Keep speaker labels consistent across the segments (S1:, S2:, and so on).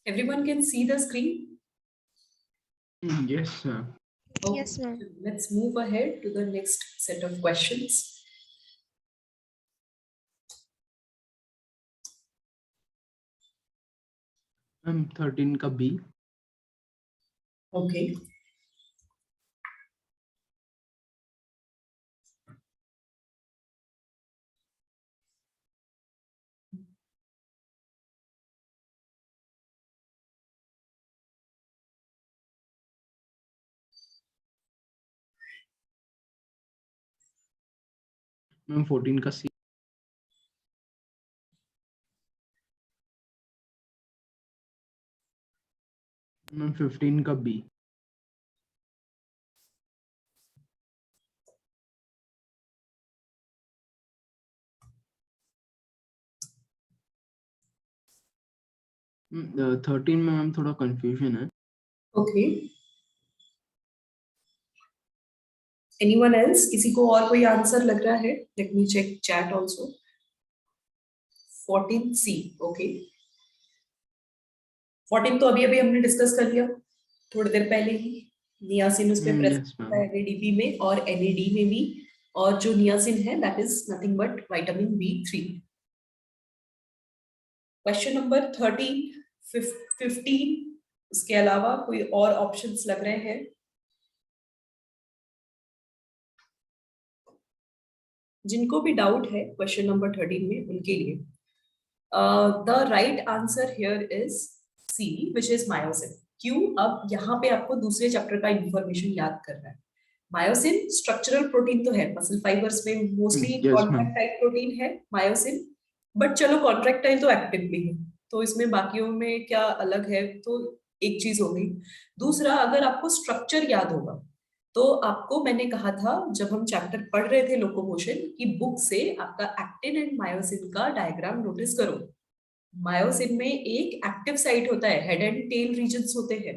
S1: Everyone can see the screen?
S2: Yes, sir.
S1: Okay.
S3: Yes, ma'am.
S1: Let's move ahead to the next set of questions.
S2: Ma'am 13 का B.
S1: Okay.
S2: Ma'am 14 का सी. Ma'am 15 का B. Ma'am 13 में ma'am थोड़ा confusion है.
S1: Okay. Anyone else? किसी को और कोई आंसर लग रहा है? Let me check chat also. 14C. Okay. 14 तो अभी हमने डिस्कस कर लिया थोड़ी देर पहले ही. नियासिन उसमें प्रेजेंट है NADP में और NAD में भी, और जो नियासिन है that is nothing but vitamin B3. Question number 13, 15, इसके अलावा कोई और ऑप्शंस लग रहे हैं? जिनको भी डाउट है क्वेश्चन नंबर 13 में उनके लिए the right answer here is C, which is myosin. क्यों? अब यहाँ पे आपको दूसरे चैप्टर का इंफॉर्मेशन याद करना है. मायोसिन स्ट्रक्चरल प्रोटीन तो है, मसल फाइबर्स में मोस्टली कॉन्ट्रैक्टाइल प्रोटीन है मायोसिन, बट चलो कॉन्ट्रैक्टाइल तो एक्टिव भी है, तो इसमें बाकियों में क्या अलग है, तो एक चीज हो गई. दूसरा, अगर आपको स्ट्रक्चर याद होगा तो आपको मैंने कहा था जब हम चैप्टर पढ़ रहे थे लोकोमोशन की बुक से, आपका एक्टिन एंड मायोसिन का डायग्राम नोटिस करो. मायोसिन में एक एक्टिव साइट होता है, हेड एंड टेल रीजन्स होते हैं.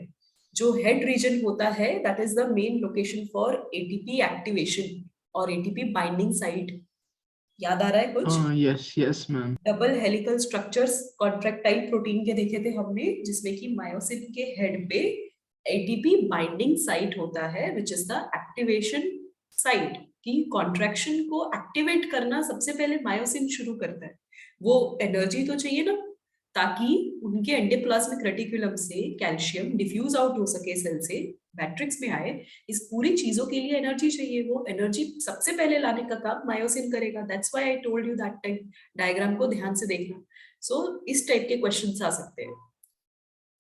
S1: जो हेड रीजन होता है that is the main location for ATP activation और एटीपी बाइंडिंग साइट. याद आ रहा है कुछ?
S2: Yes yes ma'am.
S1: Double helical structures contractile protein के देखे थे हमने, जिसमें कि मायोसिन के हेड पे एटीपी बाइंडिंग साइट होता है, which is the activation site. की कॉन्ट्रैक्शन को एक्टिवेट करना सबसे पहले मायोसिन शुरू करता है. वो एनर्जी तो चाहिए ना, ताकि उनके एंडोप्लाज्मिक रेटिकुलम से कैल्शियम डिफ्यूज आउट हो सके सेल से, मैट्रिक्स में आए. इस पूरी चीजों के लिए एनर्जी चाहिए. वो एनर्जी सबसे पहले लाने का काम मायोसिन करेगा. That's why I told you that time. Diagram को ध्यान से देखना. सो इस टाइप के क्वेश्चंस आ सकते हैं.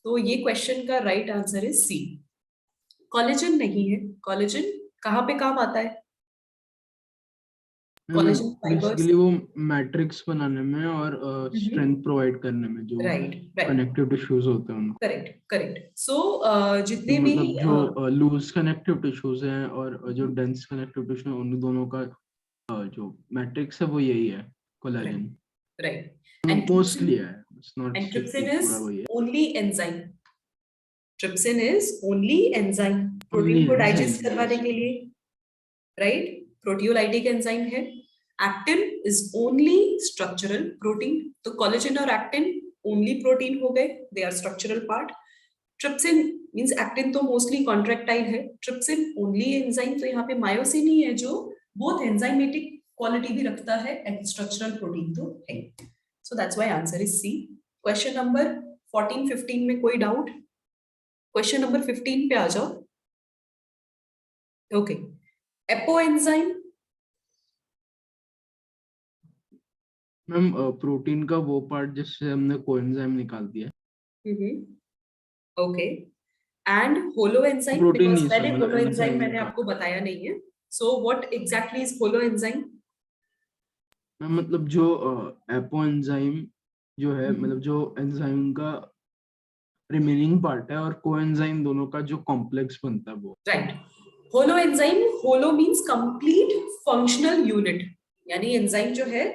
S1: तो ये क्वेश्चन का right answer is C. Collagen नहीं है. कोलेजन कहाँ पे काम आता है? कोलेजन फाइबर्स
S2: बेसिकली वो मैट्रिक्स बनाने में और स्ट्रेंथ प्रोवाइड करने में, जो कनेक्टिव टिश्यूज होते हैं उनको.
S1: करेक्ट. सो जितने भी
S2: मतलब जो लूज कनेक्टिव टिश्यूज हैं और जो डेंस कनेक्टिव टिश्यू हैं, उन दोनों का जो मैट्रिक्स है वो यही है, कोलेजन.
S1: राइट.
S2: मोस्टली है. इट्स नॉट
S1: And trypsin
S2: पूरा
S1: is
S2: वही है.
S1: only enzyme. Trypsin is only enzyme. Protein को डाइजेस्ट करवाने के लिए, राइट? प्रोटियोलाइटिक एंजाइम है. Actin is only structural protein. तो कोलेजन और एक्टिन ओनली प्रोटीन हो गए, they are structural part. Trypsin means actin तो मोस्टली कॉन्ट्रैक्टाइल है, ट्रिप्सिन ओनली एंजाइम. तो यहाँ पे मायोसिन ही है जो बोथ एंजाइमेटिक क्वालिटी भी रखता है एंड स्ट्रक्चरल प्रोटीन तो है. So that's why answer is C. Question number 14, 15 में कोई डाउट? Question number 15 पे आ जाओ. Okay. एपोएंजाइम.
S2: मैम प्रोटीन का वो पार्ट जिससे हमने कोएंजाइम निकाल दिया.
S1: ओके. एंड होलोएंजाइम,
S2: प्रोटीन
S1: बिकॉज़
S2: नहीं
S1: पहले
S2: मतलब
S1: होलोएंजाइम मैंने
S2: एंजाइम
S1: आपको बताया नहीं है. So what exactly is होलोएंजाइम?
S2: मतलब जो एपोएंजाइम जो है, मतलब जो एंजाइम का रिमेनिंग पार्ट है और कोएंजाइम दोनों का जो कॉम्प्लेक्स बनता है वो.
S1: राइट. होलोएंजाइम, होलो मींस कंप्लीट फंक्शनल यूनिट. यानी एंजाइम जो है,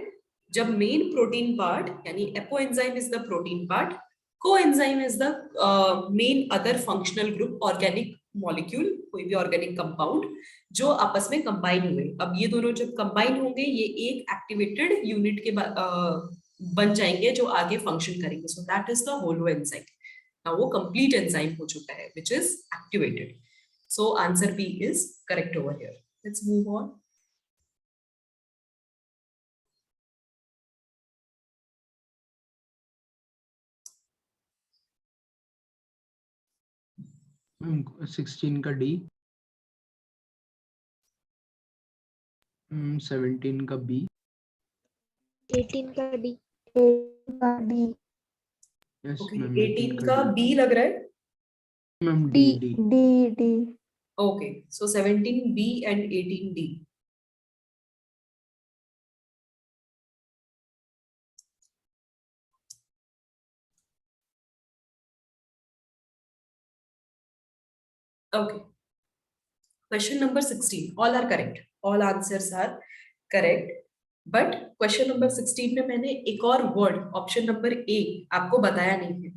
S1: जब मेन प्रोटीन पार्ट यानी apoenzyme is the protein part, coenzyme is the main other functional group, organic molecule, कोई भी ऑर्गेनिक कंपाउंड जो आपस में कंबाइन हुए. अब ये दोनों जब कंबाइन होंगे, ये एक एक्टिवेटेड यूनिट के बन जाएंगे जो आगे फंक्शन करेंगे. So that is the holoenzyme. now वो complete enzyme हो चुका है which is activated. So answer B is correct over here. Let's move on.
S2: Ma'am 16 का डी, 17 का बी,
S3: 18 का डी, 18 का डी,
S2: यस
S1: Okay,
S2: मैम
S1: 18 का B लग रहा है.
S2: Ma'am
S3: D
S2: D
S3: D D
S1: Okay, so 17 B and 18 D. Okay. Question number 16. All are correct. All answers are correct. But question number 16 में मैंने एक और word option number A आपको बताया नहीं है.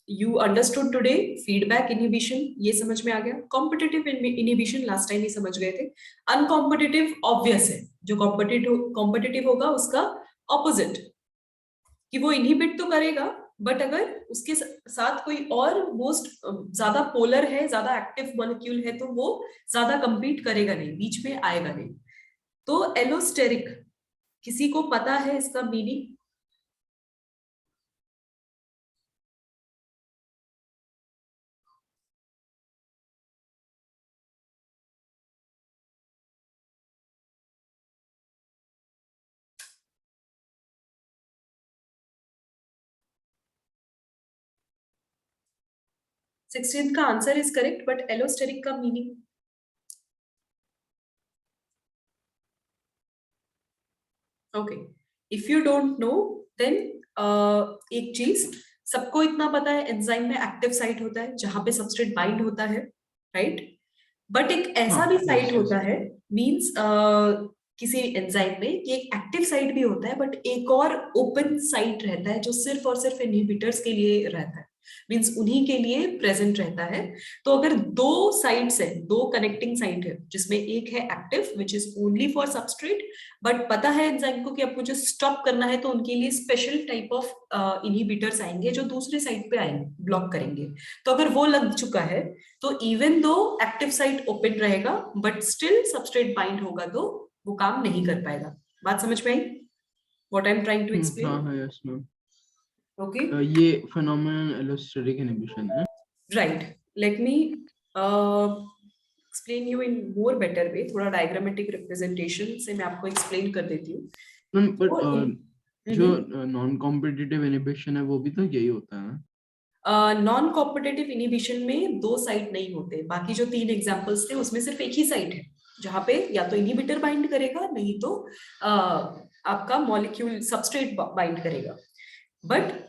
S1: You understood today feedback inhibition, ये समझ में आ गया. Competitive inhibition last time ही समझ गए थे. Uncompetitive obvious है. जो competitive होगा उसका opposite कि वो inhibit तो करेगा, बट अगर उसके साथ कोई और मोस्ट ज्यादा पोलर है, ज्यादा एक्टिव मॉलिक्यूल है, तो वो ज्यादा कंपीट करेगा नहीं, बीच में आएगा नहीं. तो एलोस्टेरिक, किसी को पता है इसका मीनिंग? सिक्सटीन का answer is correct, but allosteric का meaning? Okay, if you don't know then एक चीज सबको इतना पता है, एंजाइम में एक्टिव साइट होता है जहां पे सबस्ट्रेट बाइंड होता है, राइट? बट एक ऐसा भी साइट होता है, मींस किसी एंजाइम में कि एक एक्टिव साइट भी होता है, बट एक और ओपन साइट रहता है जो सिर्फ और सिर्फ इनहिबिटर्स के लिए रहता है, मींस उन्हीं के लिए प्रेजेंट रहता है. तो अगर दो साइट्स है, दो कनेक्टिंग साइट है, जिसमें एक है active which is only for substrate, but पता है एंजाइम को कि आपको जो स्टॉप करना है, तो उनके लिए स्पेशल टाइप ऑफ इनहिबिटर्स आएंगे जो दूसरे साइट पे आएंगे, ब्लॉक करेंगे. तो अगर वो लग चुका है, तो even though active site open रहेगा, बट स्टिल सबस्ट्रेट बाइंड होगा, तो वो काम नहीं कर पाएगा. बात समझ में आई? What I am trying to explain?
S2: हाँ यस मैम.
S1: ओके,
S2: ये फेनोमेनन एलोस्टेरिक इनहिबिशन है.
S1: Right. Let me explain you in more better way. थोड़ा डायग्रामेटिक रिप्रेजेंटेशन से मैं आपको एक्सप्लेन कर देती हूँ.
S2: मैम बट जो नॉन कॉम्पिटिटिव इनहिबिशन है वो भी तो यही होता है.
S1: नॉन कॉम्पिटिटिव इनहिबिशन में दो साइट नहीं होते. बाकी जो तीन एग्जांपल्स थे उसमें सिर्फ एक ही साइट है जहां पे या तो इनहिबिटर बाइंड करेगा, नहीं तो आपका मॉलिक्यूल सबस्ट्रेट बाइंड करेगा. बट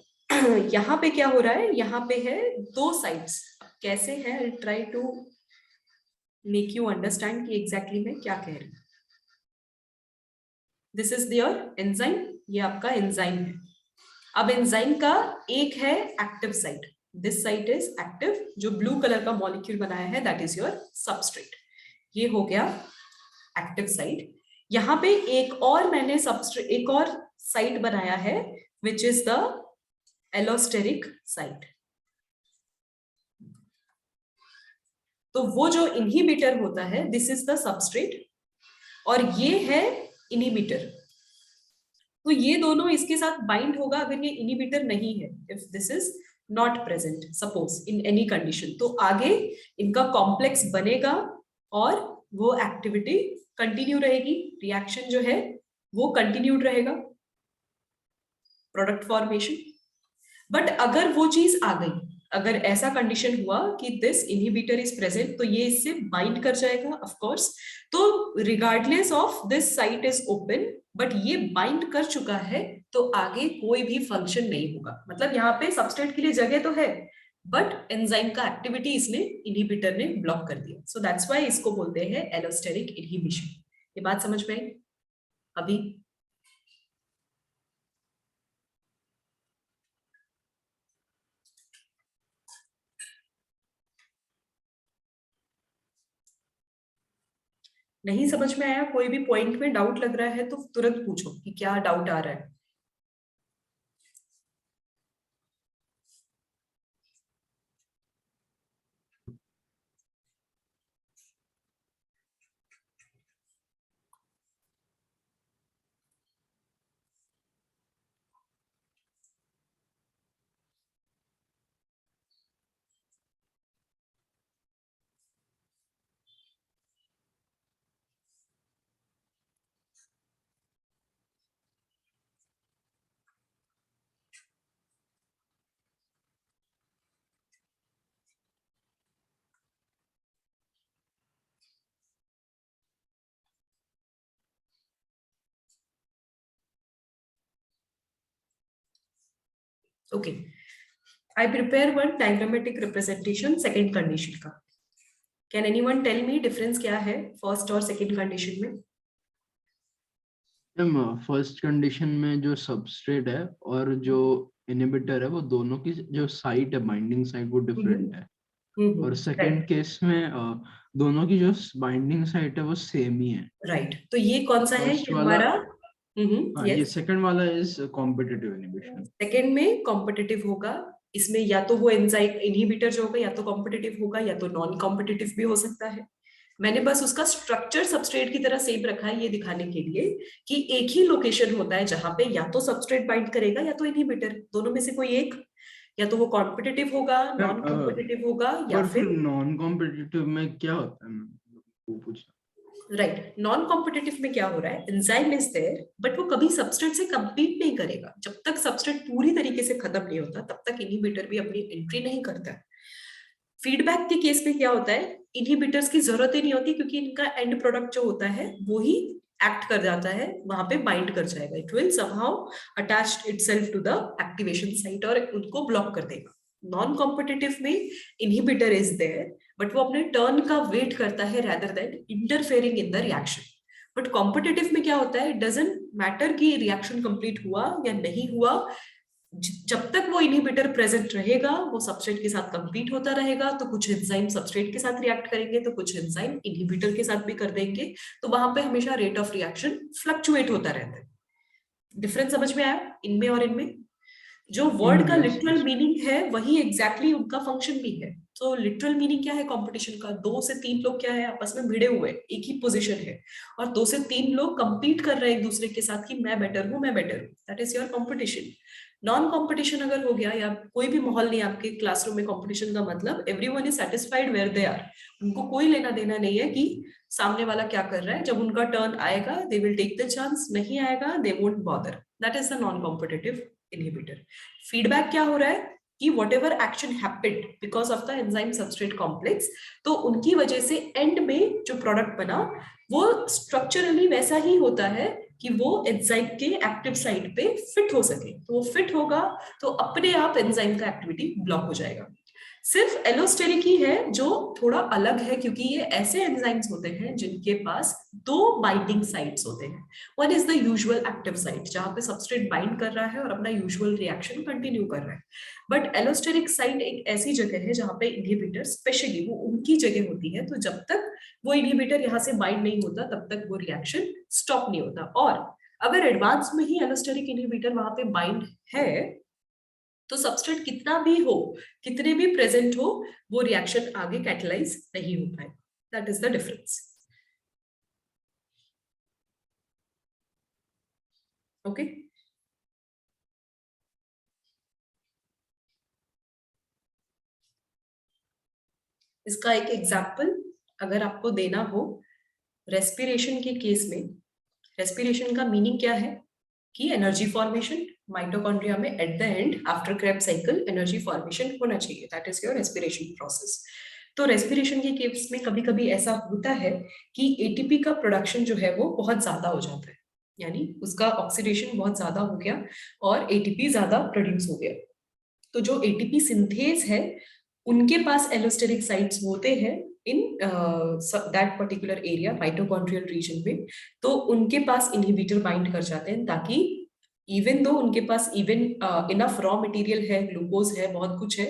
S1: यहाँ पे क्या हो रहा है, यहाँ पे है दो साइट्स. कैसे है, I try to make you understand कि एग्जैक्टली मैं क्या कह रही हूँ. दिस इज योर एंजाइम, ये आपका एंजाइम है. अब एंजाइम का एक है active site, this site is active. जो ब्लू कलर का मॉलिक्यूल बनाया है दैट इज योर सबस्ट्रेट. ये हो गया एक्टिव साइट. यहाँ पे एक और मैंने सबस्ट्रेट, एक और साइट बनाया है which is the allosteric site. तो वो जो इनहिबिटर होता है, दिस इज द सबस्ट्रेट, और ये है इनहिबिटर. तो ये दोनों इसके साथ बाइंड होगा अगर ये इनहिबिटर नहीं है. If this is not present, suppose in any condition, तो आगे इनका कॉम्प्लेक्स बनेगा और वो एक्टिविटी कंटिन्यू रहेगी. रिएक्शन जो है वो कंटिन्यूड रहेगा, प्रोडक्ट फॉर्मेशन. बट अगर वो चीज आ गई, अगर ऐसा कंडीशन हुआ कि दिस इनहिबिटर इज प्रेजेंट, तो ये इससे बाइंड कर जाएगा ऑफ कोर्स. तो regardless of this site is open, but ये बाइंड कर चुका है, तो आगे कोई भी फंक्शन नहीं होगा. मतलब यहाँ पे सबस्ट्रेट के लिए जगह तो है, बट एंजाइम का एक्टिविटी इसने, इनहिबिटर ने ब्लॉक कर दिया. सो दैट्स व्हाई इसको बोलते हैं एलोस्टेरिक इनहिबिशन. ये बात समझ में आई अभी? नहीं समझ में आया, कोई भी पॉइंट में डाउट लग रहा है तो तुरंत पूछो कि क्या डाउट आ रहा है. Okay, I prepare one diagrammatic representation second condition का. Can anyone tell me difference क्या है फर्स्ट और सेकेंड कंडीशन में?
S2: मैम फर्स्ट कंडीशन में जो सबस्ट्रेट है और जो इनहिबिटर है वो दोनों की जो साइट है, बाइंडिंग साइट, वो डिफरेंट है. और सेकंड केस में दोनों की जो बाइंडिंग साइट है वो सेम ही है.
S1: राइट, तो ये कौन सा है
S2: फर्स्ट
S1: कि
S2: वाला,
S1: हमारा?
S2: हाँ, ये
S1: यस,
S2: सेकंड वाला इज कॉम्पिटिटिव इनहिबिशन.
S1: सेकेंड में कॉम्पिटिटिव होगा. इसमें या तो वो एंजाइम इनहिबिटर जो होगा या तो कॉम्पिटिटिव होगा या तो नॉन कॉम्पिटिटिव भी हो सकता है. मैंने बस उसका स्ट्रक्चर सबस्ट्रेट की तरह सेम रखा है ये दिखाने के लिए कि एक ही लोकेशन होता है जहां पे या तो सबस्ट्रेट बाइंड करेगा या तो इनहिबिटर, दोनों में से कोई एक. या तो वो कॉम्पिटिटिव होगा,
S2: मैम
S1: नॉन कॉम्पिटिटिव होगा या
S2: पर फिर
S1: फिर
S2: नॉन कॉम्पिटिटिव में क्या होता है मैम, वो पूछा.
S1: राइट. नॉन कॉम्पिटिटिव में क्या हो रहा है, एंजाइम इज देयर बट वो कभी सबस्ट्रेट से कंपीट नहीं करेगा. जब तक सबस्ट्रेट पूरी तरीके से खत्म नहीं होता तब तक इनहिबिटर भी अपनी एंट्री नहीं करता. फीडबैक के केस में क्या होता है, इनहिबिटर्स की जरूरत ही नहीं होती क्योंकि इनका एंड प्रोडक्ट जो होता है वो ही एक्ट कर जाता है, वहां पे बाइंड कर जाएगा. It will somehow attach itself to the activation site और उनको ब्लॉक कर देगा. नॉन कॉम्पिटिटिव में इनहिबिटर इज देयर बट वो अपने टर्न का वेट करता है rather than interfering in the reaction. But competitive में क्या होता है, इट डजंट मैटर कि रिएक्शन कंप्लीट हुआ या नहीं हुआ. जब तक वो इनहिबिटर प्रेजेंट रहेगा वो सबस्ट्रेट के साथ कंपीट होता रहेगा. तो कुछ एंजाइम सबस्ट्रेट के साथ रिएक्ट करेंगे तो कुछ एंजाइम इनहिबिटर के साथ भी कर देंगे. तो वहां पे हमेशा रेट ऑफ रिएक्शन फ्लक्चुएट होता रहता है. डिफरेंस समझ में आया इनमें और इनमें? जो वर्ड का
S2: यस
S1: लिटरल
S2: यस.
S1: मीनिंग है वही एग्जैक्टली उनका फंक्शन भी है. तो लिटरल मीनिंग क्या है कंपटीशन का, 2 से 3 लोग क्या है आपस में भिड़े हुए एक ही पोजीशन है और 2 से 3 लोग कंपीट कर रहे हैं एक दूसरे के साथ कि मैं बेटर हूं, मैं बेटर हूं. That is your competition. Non competition अगर हो गया या कोई भी माहौल नहीं आपके क्लासरूम में, कंपटीशन का मतलब everyone is satisfied where they are. उनको कोई लेना देना नहीं है कि सामने वाला क्या कर रहा है. जब उनका टर्न आएगा they will take the chance, नहीं आएगा they won't bother. That is the non competitive inhibitor. Feedback क्या हो रहा है कि whatever action happened because of the enzyme substrate complex, तो उनकी वजह से एंड में जो प्रोडक्ट बना वो स्ट्रक्चरली वैसा ही होता है कि वो एंजाइम के एक्टिव साइट पे फिट हो सके. तो वो फिट होगा तो अपने आप एंजाइम का एक्टिविटी ब्लॉक हो जाएगा. सिर्फ एलोस्टेरिक ही है जो थोड़ा अलग है क्योंकि ये ऐसे एंजाइम्स होते हैं जिनके पास 2 बाइंडिंग साइट्स होते हैं. One is the usual active site जहां पे सबस्ट्रेट बाइंड कर रहा है और अपना यूजुअल रिएक्शन कंटिन्यू कर रहा है. बट एलोस्टेरिक साइट एक ऐसी जगह है जहां पे इनहिबिटर स्पेशली वो उनकी जगह होती है. तो जब तक वो इनहिबिटर यहाँ से बाइंड नहीं होता तब तक वो रिएक्शन स्टॉप नहीं होता. और अगर एडवांस में ही एलोस्टेरिक इनहिबिटर वहां पे बाइंड है तो सबस्ट्रेट कितना भी हो, कितने भी प्रेजेंट हो, वो रिएक्शन आगे कैटलाइज नहीं हो पाए. That is the difference. Okay, इसका एक एग्जाम्पल अगर आपको देना हो, रेस्पिरेशन के केस में रेस्पिरेशन का मीनिंग क्या है कि एनर्जी फॉर्मेशन. माइटोकॉन्ड्रिया में at the end after Krebs cycle energy formation होना चाहिए. That is your respiration process. तो रेस्पिरेशन के केस में कभी कभी ऐसा होता है कि एटीपी का प्रोडक्शन जो है वो बहुत ज्यादा हो जाता है, यानी उसका ऑक्सीडेशन बहुत ज्यादा हो गया और एटीपी ज्यादा प्रोड्यूस हो गया. तो जो एटीपी सिंथेज है उनके पास एलोस्टेरिक साइट्स होते हैं in that particular area mitochondrial region में. तो उनके पास इनहिबिटर बाइंड कर जाते हैं ताकि इवन दो उनके पास इवन इनफ रॉ मटेरियल है, ग्लूकोज है, बहुत कुछ है,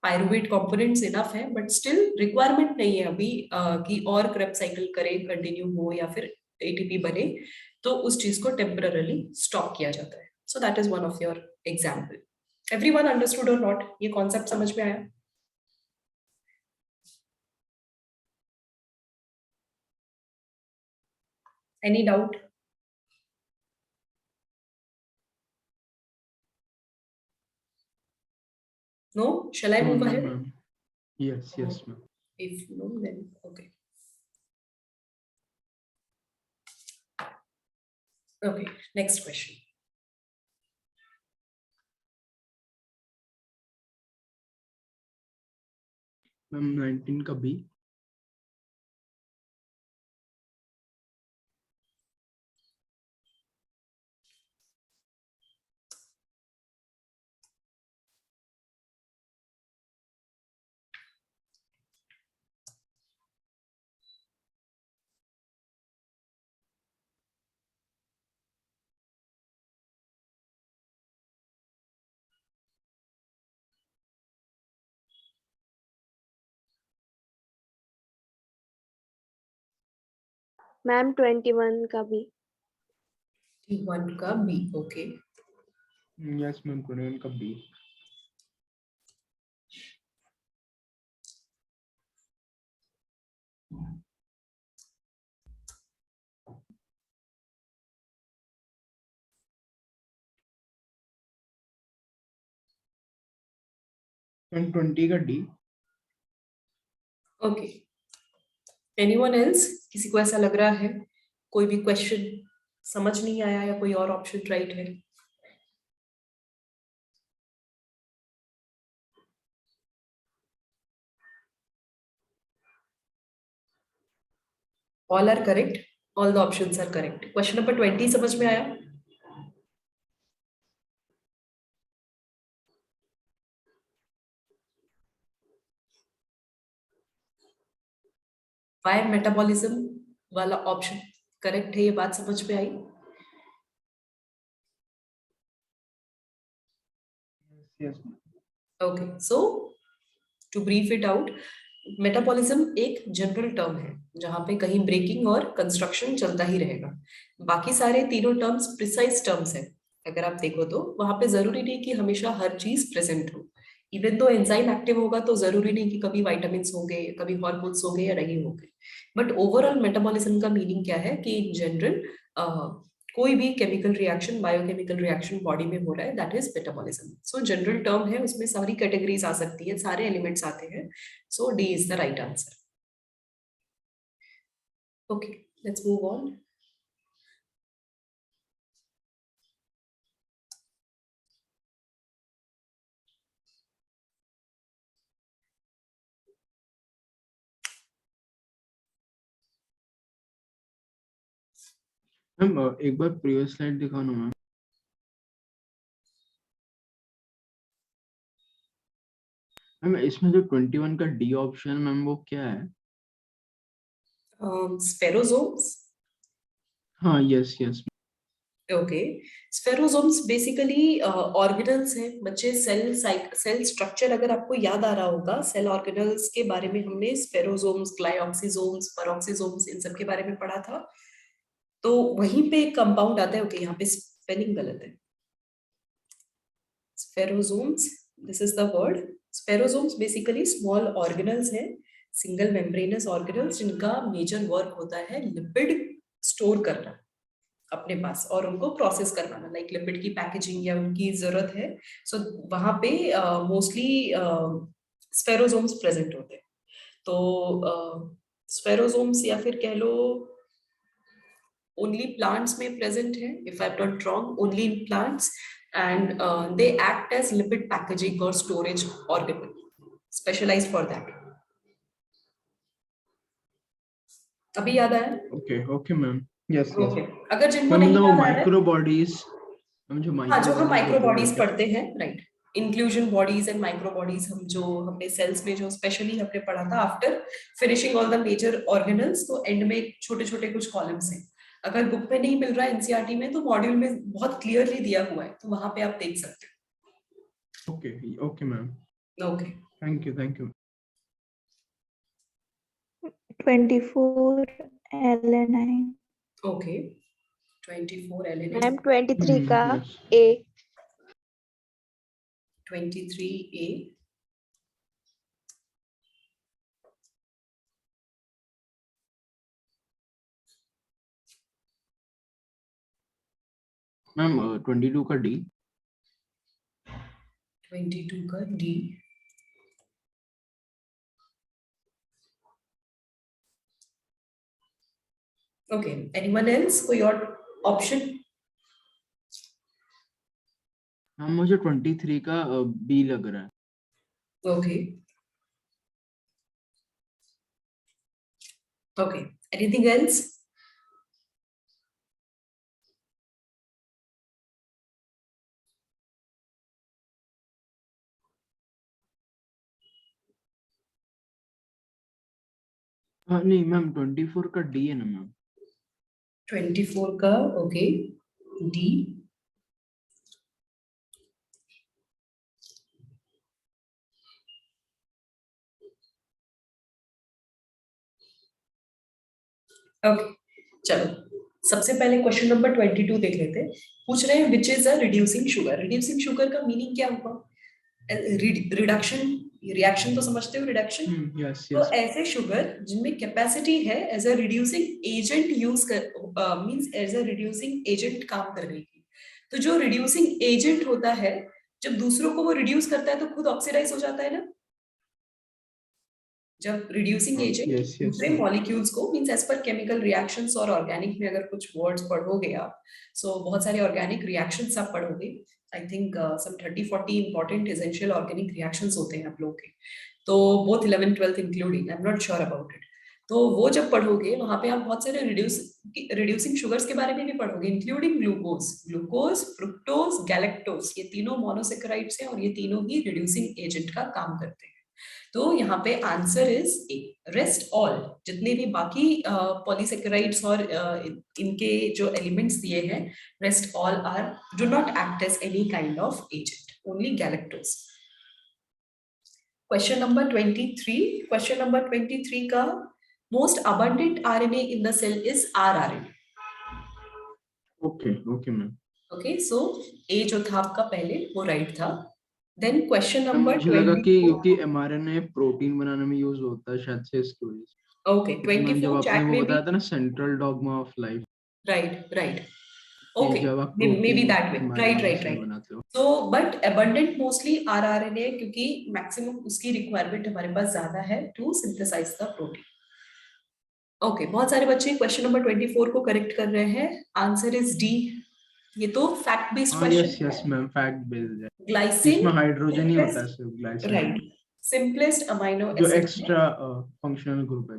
S1: पायरुवेट कंपोनेंट्स इनफ है, बट स्टिल रिक्वायरमेंट नहीं है अभी कि और क्रेब साइकिल करे, कंटिन्यू हो या फिर एटीपी बने. तो उस चीज को टेम्पररली स्टॉप किया जाता है. सो that is one of your example. Everyone understood और नॉट? ये कॉन्सेप्ट समझ में आया? Any doubt? No? Shall I move
S2: No
S1: ahead?
S2: ma'am. Yes ma'am.
S1: If no, then okay. Okay, next question.
S2: Ma'am 19 का B.
S3: Ma'am 21 का भी।
S1: 1 का B, okay.
S2: Yes ma'am, 21 का बी। मैम 20 का डी।
S1: Okay, anyone else? किसी को ऐसा लग रहा है कोई भी क्वेश्चन समझ नहीं आया या कोई और ऑप्शन राइट है? All are correct, all the options are correct. Question number 20 समझ में आया? वाई मेटाबॉलिज्म वाला ऑप्शन करेक्ट है, ये बात समझ में आई?
S2: Yes.
S1: Okay, so to brief it out, metabolism एक जनरल टर्म है जहां पे कहीं ब्रेकिंग और कंस्ट्रक्शन चलता ही रहेगा। बाकी सारे तीनों टर्म्स प्रिसाइज टर्म्स हैं। अगर आप देखो तो वहां पे जरूरी नहीं कि हमेशा हर चीज प्रेजेंट हो। इवन तो एंजाइम एक्टिव होगा तो जरूरी नहीं कि कभी वाइटामिन्स होंगे, कभी हॉर्मोन्स होंगे या नहीं होंगे। बट ओवरऑल मेटाबॉलिज्म का मीनिंग क्या है कि इन जनरल कोई भी chemical reaction, biochemical reaction body में हो रहा है, that is metabolism. So general term है, उसमें सारी कैटेगरीज आ सकती है, सारे एलिमेंट्स आते हैं। So D is the right answer. Okay, let's move on.
S2: Ma'am एक बार प्रीवियस स्लाइड दिखाओ ना मैम। मैम इसमें जो 21 का डी ऑप्शन मैम वो क्या है?
S1: स्पेरोजोम्स।
S2: हाँ yes yes.
S1: Okay, spherosomes basically organelles हैं बच्चे। सेल स्ट्रक्चर अगर आपको याद आ रहा होगा, सेल ऑर्गेनल्स के बारे में हमने स्फेरोसोम्स, ग्लाइऑक्सिसोम्स, पेरोक्सिसोम्स, इन सब के बारे में पढ़ा था। तो वहीं पे एक कंपाउंड आता है। ओके, यहाँ पे स्पेलिंग गलत है। Spherosomes, this is the word. Spherosomes basically small organelles हैं, सिंगल मेम्ब्रेनस ऑर्गेनल्स, जिनका मेजर वर्क होता है लिपिड स्टोर करना अपने पास और उनको प्रोसेस करवाना। लाइक लिपिड की पैकेजिंग या उनकी जरूरत है, सो वहां पे मोस्टली स्फेरोसोम्स प्रेजेंट होते हैं। तो स्फेरोसोम्स या फिर कह लो ओनली प्लांट्स में प्रेजेंट है, if I am not wrong, only in plants. And they act as lipid packaging और storage organelle, specialized for that. अभी याद आया?
S2: Okay okay ma'am. Yes yes.
S1: Okay, अगर जिनको
S2: मैम
S1: नहीं
S2: मतलब वो
S1: याद आ रहा है,
S2: माइक्रो बॉडीज, हम जो
S1: हाँ,
S2: माइक्रो
S1: जो हम
S2: बॉडीज
S1: माइक्रो
S2: होते हैं वो
S1: बॉडीज
S2: क्या?
S1: पढ़ते हैं, right. Inclusion bodies and micro bodies, हम जो हमने सेल्स में जो स्पेशली हमने पढ़ा था after finishing all the major organelles, तो एंड में छोटे छोटे कुछ कॉलम्स हैं। अगर बुक में नहीं मिल रहा है एनसीईआरटी में, तो मॉड्यूल में बहुत क्लियरली दिया हुआ है, तो वहां पे आप देख सकते
S2: ओके ओके मैम।
S1: हो। Okay,
S2: thank you thank you.
S3: 24 LNI।
S1: Okay, 24 alanine,
S3: ma'am 23 का
S2: यस।
S3: ए।
S1: 23 ए।
S2: मैम 22 का डी।
S1: 22 का डी। Okay, anyone else? कोई और ऑप्शन?
S2: मैम मुझे 23 का बी लग रहा है।
S1: Okay, okay, anything else?
S2: नहीं मैम 24 का डी है ना मैम।
S1: 24 का, ओके, डी। ओके, चलो सबसे पहले क्वेश्चन नंबर 22 देख लेते हैं। पूछ रहे हैं which is a reducing sugar. Reducing sugar का मीनिंग क्या हुआ? रिडक्शन, रिएक्शन तो समझते हो रिडक्शन।
S2: यस
S1: तो
S2: यस
S1: ऐसे शुगर जिनमें कैपेसिटी है as a reducing agent use कर means as a reducing agent काम करने की। तो जो रिड्यूसिंग एजेंट होता है, जब दूसरों को वो रिड्यूस करता है तो खुद ऑक्सीडाइज हो जाता है ना। जब रिड्यूसिंग एजेंट
S2: yes yes
S1: दूसरे मॉलिक्यूल्स को means as per chemical reactions और ऑर्गेनिक में अगर कुछ वर्ड्स पढ़ोगे आप, सो बहुत सारे ऑर्गेनिक रिएक्शंस आप पढ़ोगे। I think some 30-40 important essential organic reactions होते हैं आप लोगों के, तो both 11 12 including, I am not sure about it. तो वो जब पढ़ोगे वहां पे आप बहुत सारे रिड्यूसिंग शुगर्स के बारे में भी पढ़ोगे, including glucose, glucose, fructose, galactose. ये तीनों मोनोसेकेराइड्स हैं और ये तीनों ही रिड्यूसिंग एजेंट का काम करते हैं। तो यहाँ पे answer is a. Rest all, जितने भी बाकी पॉलीसेकेराइड्स और इनके जो एलिमेंट्स दिए हैं, rest all are do not act as any kind of agent, only galactose. Question number 23। Question number 23 का most abundant RNA in the cell is rRNA.
S2: Okay okay ma'am.
S1: Okay, so uh जो था आपका पहले वो right था। Then question number
S2: मुझे लगा कि
S1: 24।
S2: क्योंकि एमआरएनए प्रोटीन बनाने में यूज होता है शायद से इसकी वजह से।
S1: ओके,
S2: क्योंकि मैम जब
S1: 24
S2: आपने
S1: चैट
S2: वो
S1: में भी
S2: बताया था ना central dogma of life,
S1: right right.
S2: कि
S1: Okay,
S2: जब आप
S1: maybe
S2: protein
S1: that way. Right,
S2: mRNA
S1: right,
S2: से
S1: right.
S2: बनाते हो।
S1: So, but abundant mostly rRNA क्योंकि maximum उसकी requirement हमारे पास ज्यादा है to synthesize the protein. Okay, बहुत सारे बच्चे क्वेश्चन नंबर 24 को करेक्ट कर रहे हैं। Answer is D. ये तो फैक्ट बेस्ड
S2: हाँ यस
S1: क्वेश्चन
S2: यस
S1: है।
S2: मैम, फैक्ट बेस्ड है।
S1: ग्लाइसिन
S2: इसमें हाइड्रोजन ही होता है सिर्फ, ग्लाइसिन
S1: राइट, सिंपलेस्ट अमाइनो
S2: जो
S1: एसिड है।
S2: एक्स्ट्रा फंक्शनल ग्रुप है।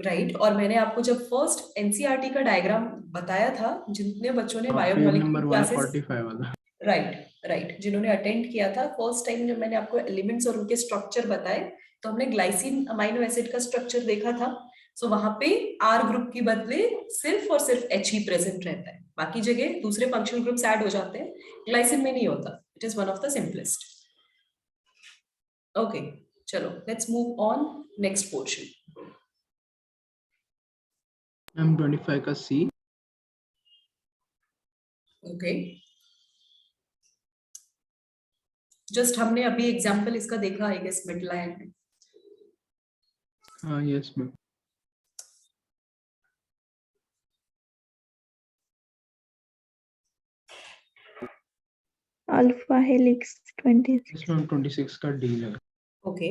S1: राइट, और मैंने आपको जब फर्स्ट एनसीईआरटी का डायग्राम बताया था, जितने बच्चों ने
S2: पेज नंबर
S1: बायोमोलिक्यूल क्लासेस
S2: 145 वाला।
S1: राइट राइट, जिन्होंने अटेंड किया था फर्स्ट टाइम जब मैंने आपको एलिमेंट्स और उनके स्ट्रक्चर बताए, तो हमने ग्लाइसिन अमाइनो एसिड का स्ट्रक्चर देखा था। सो वहां पे आर ग्रुप की बदले सिर्फ और सिर्फ एच ही प्रेजेंट रहता है, बाकी जगह दूसरे फंक्शनल ग्रुप्स ऐड हो जाते हैं, ग्लाइसिन में नहीं होता। It is one of the simplest. Okay, चलो let's move on next portion.
S2: Ma'am 25 का सी।
S1: ओके, जस्ट हमने अभी एग्जांपल इसका देखा आई गेस मिड लाइन में।
S2: हाँ यस मैम।
S3: Alpha helix 26।
S2: इसमें 26 का डी लगा।
S1: ओके,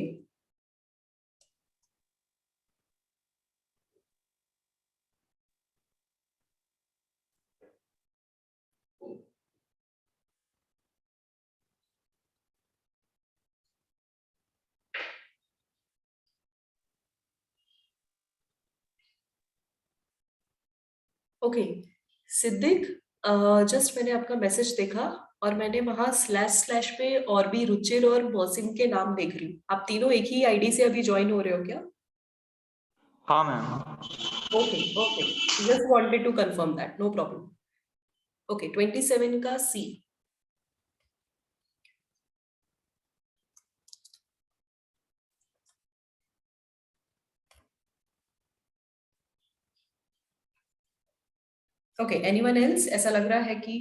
S1: ओके सिद्दिक, जस्ट मैंने आपका मैसेज देखा और मैंने वहां स्लैश स्लैश पे और भी रुचिर और मौसिम के नाम देख रही हूँ। आप तीनों एक ही आईडी से अभी ज्वाइन हो रहे हो क्या?
S4: हाँ ma'am.
S1: Okay okay, just wanted to confirm that, no problem. Okay, 27 का सी। Okay, anyone else? ऐसा लग रहा है कि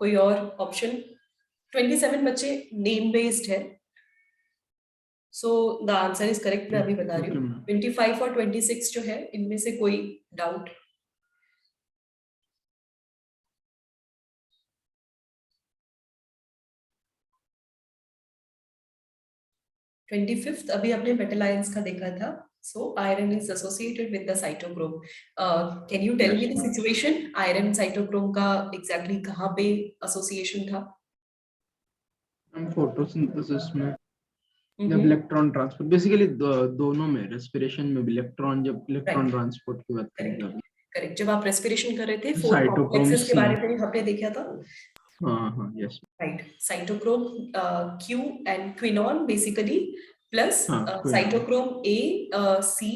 S1: कोई और ऑप्शन? 27 बच्चे नेम बेस्ड है, सो द आंसर इज करेक्ट। मैं अभी बता रही हूँ। 25 और 26 जो है इनमें से कोई डाउट? ट्वेंटी फिफ्थ अभी आपने मेटल आयंस का देखा था। So iron is associated with the cytochrome. Can you tell me the situation? Iron cytochrome का एग्जैक्टली कहाँ पे एसोसिएशन था?
S2: फोटोसिंथेसिस में, जब इलेक्ट्रॉन ट्रांसपोर्ट, बेसिकली दोनों में, रेस्पिरेशन में भी इलेक्ट्रॉन, जब इलेक्ट्रॉन ट्रांसपोर्ट की बात करेंगे।
S1: करेक्ट, जब आप रेस्पिरेशन कर रहे थे, फोर
S2: साइटोक्रोम
S1: कॉम्प्लेक्सेस के
S2: सी।
S1: बारे में हमने देखा था।
S2: हाँ हाँ yes
S1: right, cytochrome Q and quinone basically, plus
S2: हाँ
S1: साइटोक्रोम ए सी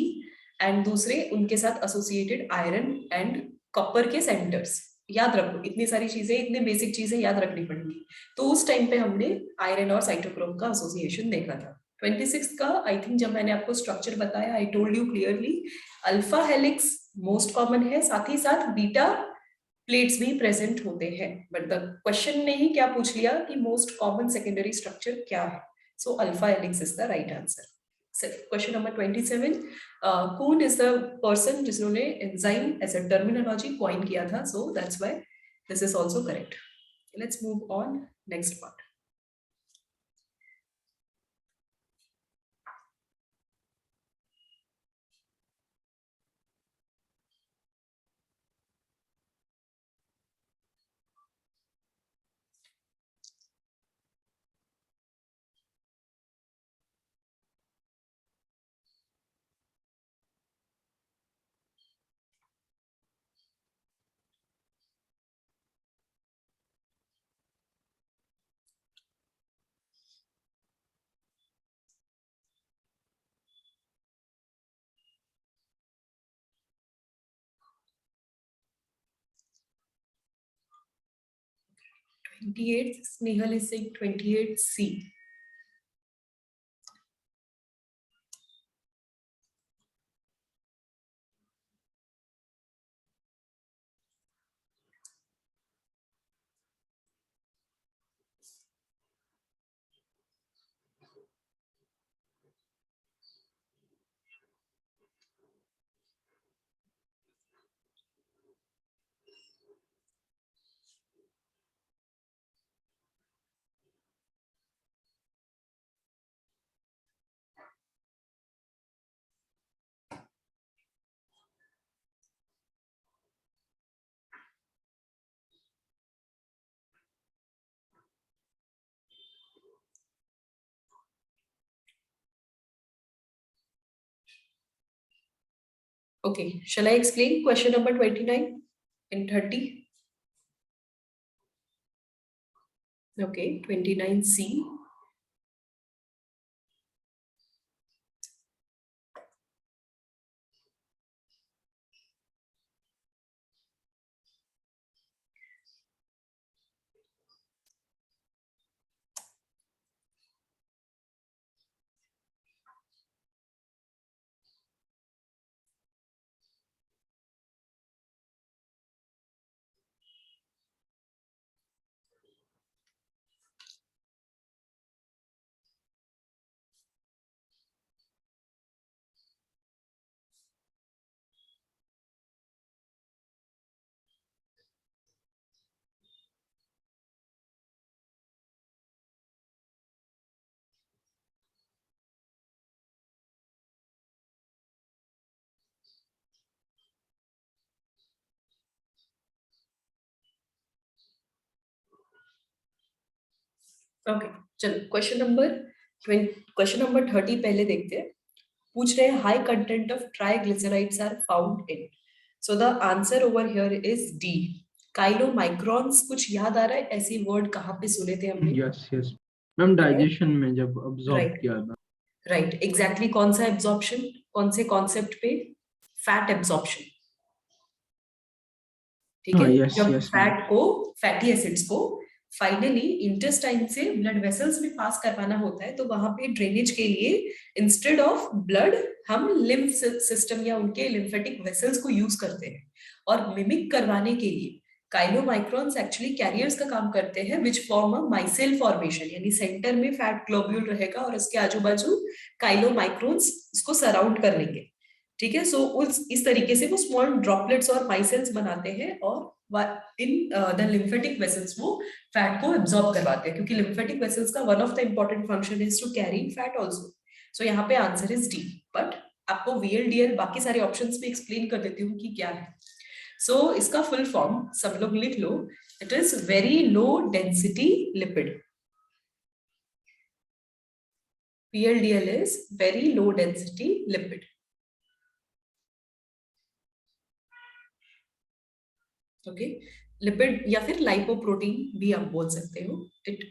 S1: एंड दूसरे उनके साथ एसोसिएटेड आयरन एंड कॉपर के सेंटर्स। याद रखो, इतनी सारी चीजें, इतनी बेसिक चीजें याद रखनी पड़ेंगी। तो उस टाइम पे हमने आयरन और साइटोक्रोम का एसोसिएशन देखा था। 26 का आई थिंक जब मैंने आपको स्ट्रक्चर बताया, I told you clearly, alpha helix most common है, साथ ही साथ बीटा प्लेट्स भी प्रेजेंट होते हैं, बट द क्वेश्चन ने ही क्या पूछ लिया कि मोस्ट कॉमन सेकेंडरी स्ट्रक्चर क्या है, so alpha helix is the right answer. Question number 27, Kuhne is the person जिन्होंने enzyme as a terminology coin किया था, so that's why this is also correct. Let's move on next part. Snehal is saying 28C. Okay, shall I explain question number 29 in 30? Okay, 29C. Okay, चलो question number 30 पहले देखते हैं. पूछ रहे हैं high content of triglycerides are found in, so the answer over here is D, chylomicrons. कुछ याद आ रहा है ऐसी वर्ड कहाँ पे सुने थे हमने?
S2: यस यस मैम, डाइजेशन में जब अब्सॉर्ब
S1: Right.
S2: किया था.
S1: Right, exactly. कौन सा एब्जॉर्प्शन, कौन से कॉन्सेप्ट पे? Fat absorption. ठीक
S2: हाँ,
S1: है,
S2: yes,
S1: जब
S2: yes,
S1: फैट को, फैटी एसिड्स को फाइनली इंटेस्टाइन से ब्लड वेसल्स में पास करवाना होता है, तो वहां पे ड्रेनेज के लिए इंस्टेड ऑफ ब्लड हम लिम्फ सिस्टम या उनके लिम्फेटिक वेसल्स को यूज करते हैं. और मिमिक करवाने के लिए काइलोमाइक्रॉन्स एक्चुअली कैरियर्स का काम करते हैं, which form a myself formation, यानी सेंटर में फैट ग्लोब्यूल रहेगा और उसके आजू बाजू काइलोमाइक्रॉन्स उसको सराउंड कर लेंगे. ठीक है, सो इस तरीके से वो स्मॉल ड्रॉपलेट्स और माइसेल्स बनाते हैं और इन द लिम्फेटिक वेसल्स वो फैट को एब्जॉर्ब करवाते हैं, क्योंकि लिम्फेटिक वेसल्स का one of the important function is to carry fat also. So यहाँ पे आंसर इज डी. बट आपको VLDL बाकी सारे ऑप्शंस भी एक्सप्लेन कर देती हूँ कि क्या है. सो इसका फुल फॉर्म सब लोग लिख लो. It is very low density lipid. VLDL is very low density lipid. Okay, lipid या फिर लाइपोप्रोटीन भी आप बोल सकते हो. It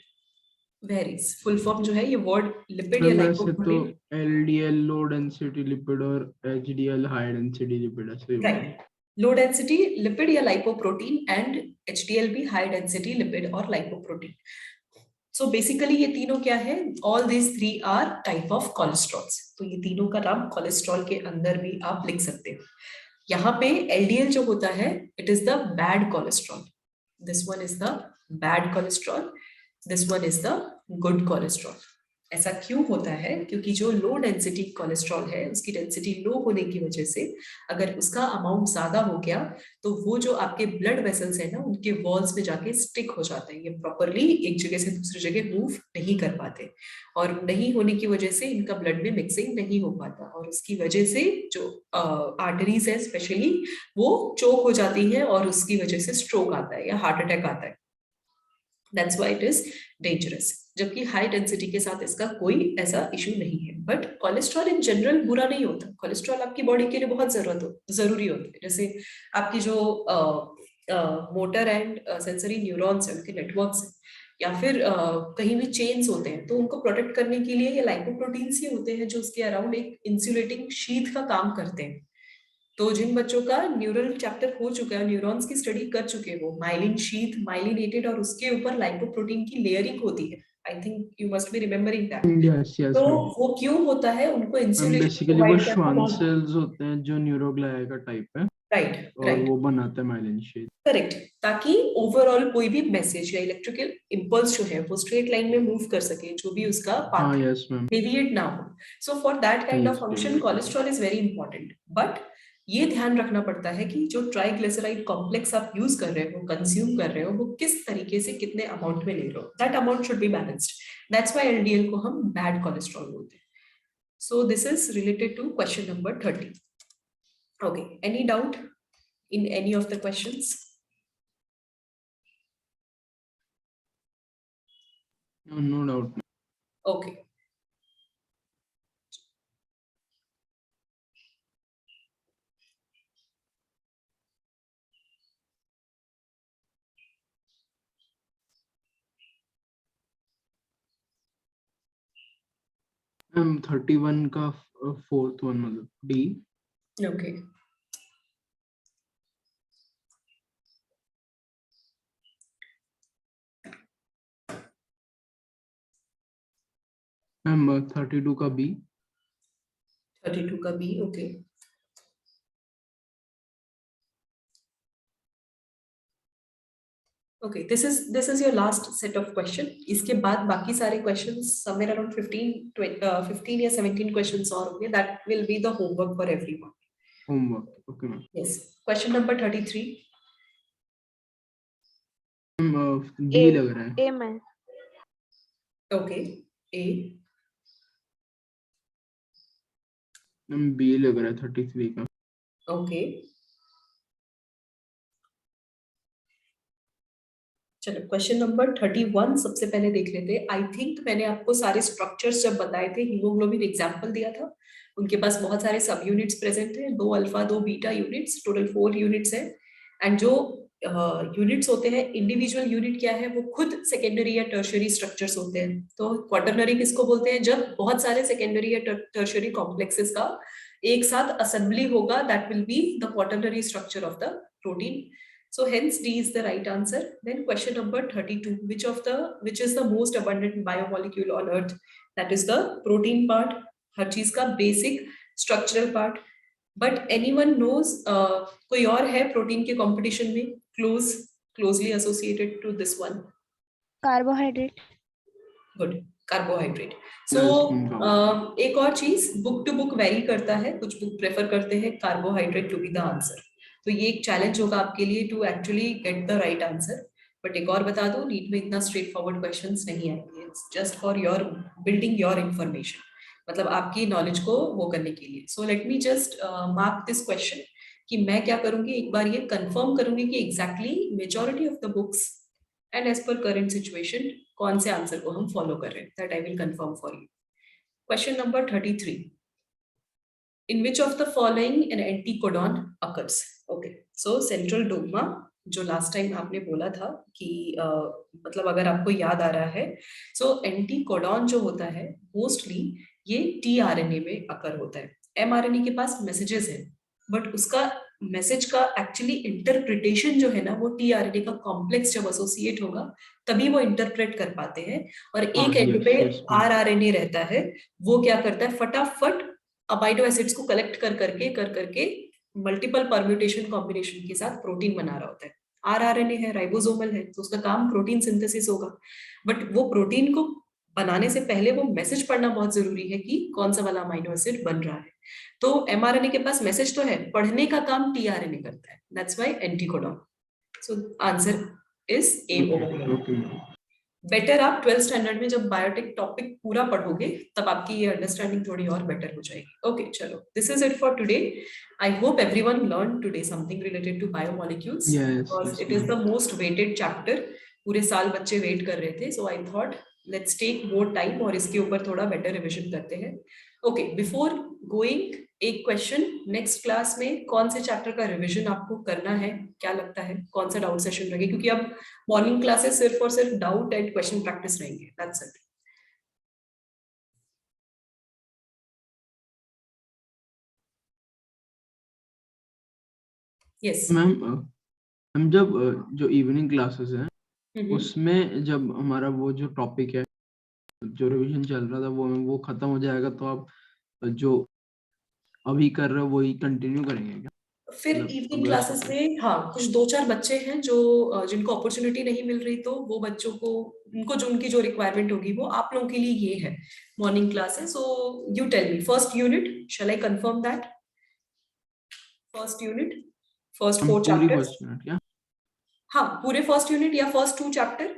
S1: varies. फुल फॉर्म जो है ये वर्ड लिपिड या लाइपोप्रोटीन.
S2: तो LDL लो डेंसिटी लिपिड और HDL हाई डेंसिटी लिपिड ऐसे.
S1: राइट, लो डेंसिटी लिपिड या लाइपोप्रोटीन एंड HDL भी हाई डेंसिटी लिपिड और लाइपोप्रोटीन. सो बेसिकली ये तीनों क्या है, all this three are type of cholesterols. तो ये तीनों का नाम कोलेस्ट्रॉल के अंदर भी आप लिख सकते हो। यहाँ पे एलडीएल जो होता है, it is the bad cholesterol, this one is the bad cholesterol, this one is the good cholesterol. ऐसा क्यों होता है? क्योंकि जो लो डेंसिटी कोलेस्ट्रॉल है, उसकी डेंसिटी लो होने की वजह से अगर उसका अमाउंट ज्यादा हो गया तो वो जो आपके ब्लड वेसल्स है ना, उनके वॉल्स में जाके स्टिक हो जाते हैं, ये प्रॉपरली एक जगह से दूसरी जगह मूव नहीं कर पाते, और नहीं होने की वजह से इनका ब्लड में मिक्सिंग नहीं हो पाता, और उसकी वजह से जो आर्टरीज है स्पेशली वो चोक हो जाती है, और उसकी वजह से स्ट्रोक आता है या हार्ट अटैक आता है। That's why it is dangerous. जबकि हाई डेंसिटी के साथ इसका कोई ऐसा इशू नहीं है। बट कोलेस्ट्रॉल इन जनरल बुरा नहीं होता, कोलेस्ट्रॉल आपकी बॉडी के लिए बहुत जरूरी होता है। जैसे आपकी जो मोटर एंड सेंसरी न्यूरॉन्स है, उनके नेटवर्क्स हैं, या फिर कहीं भी चेन्स होते हैं, तो उनको प्रोटेक्ट करने के लिए ये लाइपोप्रोटीन्स ही होते हैं जो उसके अराउंड एक इंसुलेटिंग शीथ का काम करते हैं। तो जिन बच्चों का न्यूरल चैप्टर हो चुका है, न्यूरॉन्स की स्टडी कर चुके हैं, वो माइलिन शीथ, माइलिनेटेड, और उसके ऊपर लाइपोप्रोटीन की लेयरिंग होती है। I think you must be remembering that.
S2: Yes yes
S1: तो
S2: मैम।
S1: वो क्यों होता है? उनको इंसुलेशन
S2: बेसिकली वो
S1: प्रोवाइड करना
S2: श्वान
S1: बहुत,
S2: सेल्स होते हैं जो न्यूरोग्लिया का टाइप है,
S1: राइट
S2: और
S1: राइट
S2: वो बनाते हैं माइलिन शीथ।
S1: करेक्ट, ताकि ओवरऑल कोई भी मैसेज या इलेक्ट्रिकल इंपल्स जो है वो स्ट्रेट लाइन में मूव कर सके, जो भी उसका
S2: हाँ
S1: पाथ
S2: यस मैम।
S1: डेविएट ना हो। So for that kind of
S2: Yes,
S1: function
S2: deviate.
S1: Cholesterol is very important. But ये ध्यान रखना पड़ता है कि जो ट्राइग्लिसराइड कॉम्प्लेक्स आप यूज कर रहे हो, कंज्यूम कर रहे हो, वो किस तरीके से कितने अमाउंट में ले रहे हो, that amount should be balanced. That's why LDL को हम बैड कोलेस्ट्रॉल बोलते हैं। So this is related to question number 30। Okay, any doubt in any of the questions?
S2: No doubt.
S1: Okay,
S2: ma'am 31 का फोर्थ वन मतलब D.
S1: Okay,
S2: ma'am 32 का B.
S1: 32 का B. Okay, okay, this is your last set of question. इसके बाद बाकी सारे questions somewhere around 15 या 17 questions और होंगे, that will be the homework for everyone.
S2: Homework okay ma'am.
S1: Yes, question number 33.
S2: Ma'am B लग रहा है।
S3: ए में
S1: Okay, A.
S2: मैम बी लग रहा है 33 का।
S1: Okay, चलो क्वेश्चन नंबर 31 सबसे पहले देख लेते हैं। आई थिंक मैंने आपको सारे स्ट्रक्चर्स जब बताए थे, हीमोग्लोबिन एग्जांपल दिया था, उनके पास बहुत सारे सब यूनिट्स प्रेजेंट हैं, 2 alpha 2 beta units, total 4 units हैं। एंड जो यूनिट्स होते हैं, इंडिविजुअल यूनिट क्या है, वो खुद सेकेंडरी या टर्शियरी स्ट्रक्चर्स होते हैं। तो क्वाटरनरी किसको बोलते हैं? जब बहुत सारे सेकेंडरी या टर्शियरी कॉम्प्लेक्सेस का एक साथ असेंबली होगा, that will be the quaternary structure of the protein. So hence D is the right answer. Then question number 32, which is the most abundant biomolecule on earth? That is the protein part, हर चीज का basic structural part. But anyone knows कोई और है protein के competition में closely associated to this one?
S3: Carbohydrate.
S1: Good, carbohydrate. So एक और चीज, बुक टू बुक वेरी करता है, कुछ बुक प्रेफर करते हैं carbohydrate to be the answer. तो ये एक चैलेंज होगा आपके लिए to actually get the right answer. But एक और बता दो, नीट में इतना स्ट्रेट फॉरवर्ड क्वेश्चंस नहीं आएंगे, just for your building your information, मतलब आपकी नॉलेज को वो करने के लिए। So let me just mark this question कि मैं क्या करूंगी, एक बार ये कंफर्म करूंगी कि exactly majority of the books and as per current situation कौन से आंसर को हम फॉलो कर रहे हैं, that I will confirm for you. Question number 33, in which of the following an anticodon occurs? Okay, so central dogma जो last time आपने बोला था कि मतलब अगर आपको याद आ रहा है, सो एंटीकोडॉन जो होता है मोस्टली ये टीआरएनए में अकर होता है। एमआरएनए के पास मैसेजेस हैं, बट उसका मैसेज का एक्चुअली इंटरप्रिटेशन जो है ना वो टीआरएनए का कॉम्प्लेक्स जब एसोसिएट होगा तभी वो इंटरप्रेट कर पाते हैं। और एक एंड पे आरआरएनए रहता है, वो क्या करता है फटाफट अमाइनो एसिड्स को कलेक्ट कर करके मल्टीपल परम्यूटेशन कॉम्बिनेशन के साथ प्रोटीन बना रहा होता है। आरआरएनए है, राइबोसोमल है, तो उसका काम प्रोटीन सिंथेसिस होगा, बट वो प्रोटीन को बनाने से पहले वो मैसेज पढ़ना बहुत जरूरी है कि कौन सा वाला अमाइनो एसिड बन रहा है। तो एमआरएनए के पास मैसेज तो है, पढ़ने का काम टीआरएनए करता है, that's why anticodon. So answer is a over. Better आप 12th स्टैंडर्ड में जब बायोटेक टॉपिक पूरा पढ़ोगे तब आपकी ये अंडरस्टैंडिंग थोड़ी और बेटर हो जाएगी। ओके चलो, this is it for today. I hope everyone learn today something related to biomolecules, because it is the most weighted chapter. पूरे साल बच्चे वेट कर रहे थे, so I thought let's take more time और इसके ऊपर थोड़ा बेटर रिविजन करते हैं। ओके, बिफोर गोइंग एक क्वेश्चन, नेक्स्ट क्लास में कौन से चैप्टर का रिवीजन आपको करना है, क्या लगता है कौन सा डाउट सेशन रहेगा? क्योंकि अब मॉर्निंग क्लासेस सिर्फ और सिर्फ डाउट एंड क्वेश्चन प्रैक्टिस रहेंगे, दैट्स इट। यस
S2: मैम, हम जब जो इवनिंग क्लासेस हैं उसमें जब हमारा वो जो टॉपिक है जो रिवीजन चल रहा था वो खत्म हो जाएगा तो आप जो अभी कर रहे हो वही कंटिन्यू करेंगे क्या?
S1: फिर इवनिंग क्लासेस में हाँ कुछ 2-4 बच्चे हैं जो जिनको अपॉर्चुनिटी नहीं मिल रही, तो वो बच्चों को उनको जो उनकी जो रिक्वायरमेंट होगी वो आप लोगों के लिए ये है morning classes. So you tell me, first unit shall I confirm that? First unit, first 4 chapters?
S2: क्या?
S1: हाँ पूरे फर्स्ट यूनिट या फर्स्ट 2 चैप्टर?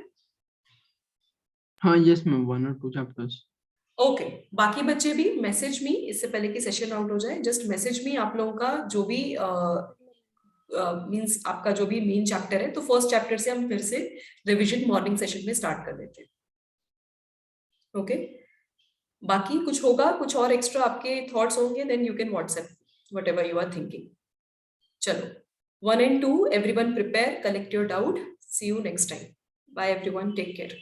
S2: हाँ यस मैम, 1 और 2 चैप्टर्स।
S1: ओके, बाकी बच्चे भी मैसेज मी, इससे पहले कि सेशन आउट हो जाए, जस्ट मैसेज मी आप लोगों का जो भी मींस आपका जो भी मेन चैप्टर है, तो फर्स्ट चैप्टर से हम फिर से रिवीजन मॉर्निंग सेशन में स्टार्ट कर देते हैं। ओके, बाकी कुछ होगा, कुछ और एक्स्ट्रा आपके थॉट्स होंगे, then you can WhatsApp whatever you are thinking. चलो, 1 and 2 everyone prepare, collect your doubt, see you next time, bye everyone, take care।